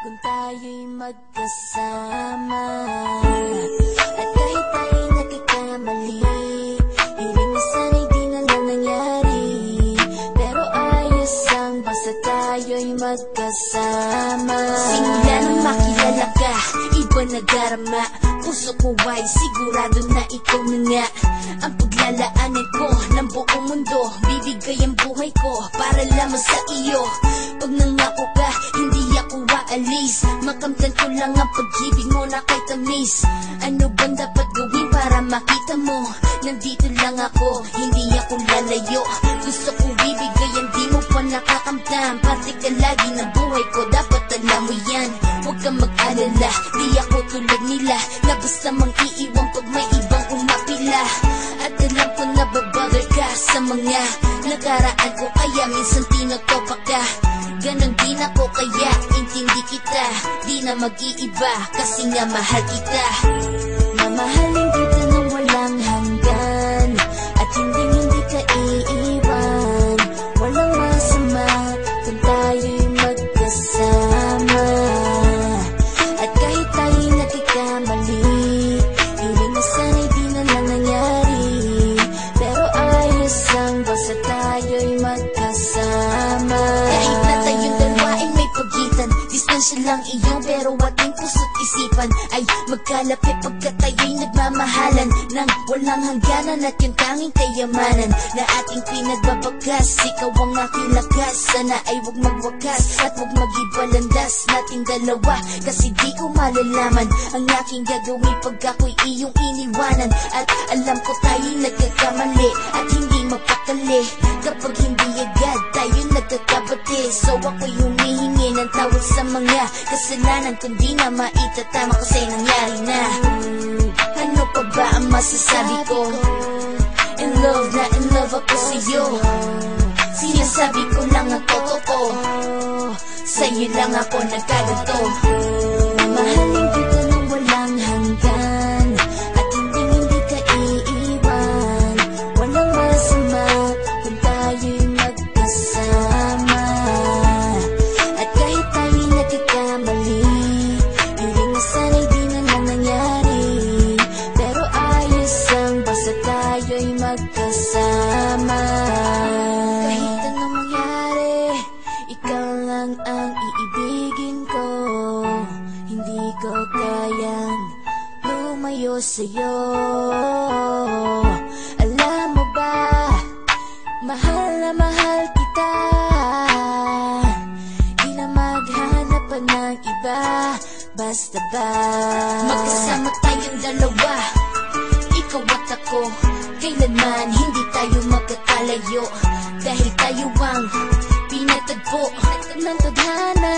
kung tayo'y magkasama. At kahit tayo'y nagkakamali, hiling na sana'y di na lang nangyari. Pero ayos lang basta tayo'y magkasama. Simula nang makilala ka, iba nadarama. Puso ko ay sigurado na ikaw na nga ang paglalaanan ko ng buong mundo. Bibigay ang buhay ko para lamang sa iyo. Pag nangako ka, hindi ako aalis. Makamtan ko lang ang pag-ibig mo na kay tamis. Ano bang dapat gawin para makita mo? Nandito lang ako, hindi ako lalayo. Gusto ko bibigay ang di mo pa nakakamtam. Parte ka lagi ng buhay ko, dapat alam mo yan. Huwag kang mag-alala, di ako tulad nila na basta mang iiwan pag may ibang umapila. At alam ko na babother ka sa mga nakaraan ko, kaya minsan tinotopa ka. Ganon din ako kaya intindi kita. Di na mag-iiba kasi nga mahal kita. Mamahalin kita nang walang hanggan, at hindi ka iiwan. Walang masama kung tayo'y magkasama. At kahit tayo'y nagkakamali, hiling na sana'y di na lang nangyari. Pero ayos lang basta tayo'y magkasama. Kahit na tayong dalawa ay may pagitan, distansya lang iyo pero ating puso't isipan ay magkalapit pagkat tayo'y nagmamahalan nang walang hangganan. At yung tanging kayamanan na ating pinagbabagas, ikaw ang aking lakas. Sana ay huwag magwakas at huwag mag-ibalandas nating dalawa, kasi di ko malalaman ang aking gagawin pag ako'y iyong iniwanan. At alam ko tayo'y nagkakamali at hindi mapakali kapag hindi agad tayo nagkakabati. So ako'y humihingi ng tawad sa mga kasalanan, kundi na maitatama kasi nangyari na. Ano pa ba ang masasabi ko? In love na in love ako sa'yo. Sinasabi ko lang ang totoo, sa'yo lang ako nagkaganto. Mamahalin kita nang walang hanggan, at hindi ka iiwan. Walang masama kung tayo'y magkasama. At kahit tayo'y nagkakamali, hiling na sana'y di na lang nangyari. Pero ayos lang basta tayo'y magkasama. Kahit anong mangyari, ikaw lang ang iibigin ko. Hindi ko kayang lumayo sa'yo. Alam mo ba, mahal na mahal kita. Di na maghanap pa ng iba, basta ba magkasama tayong dalawa, ikaw at ako. Kailanman hindi tayo magkakalayo, dahil tayo ang pinatagpo ng tadhana.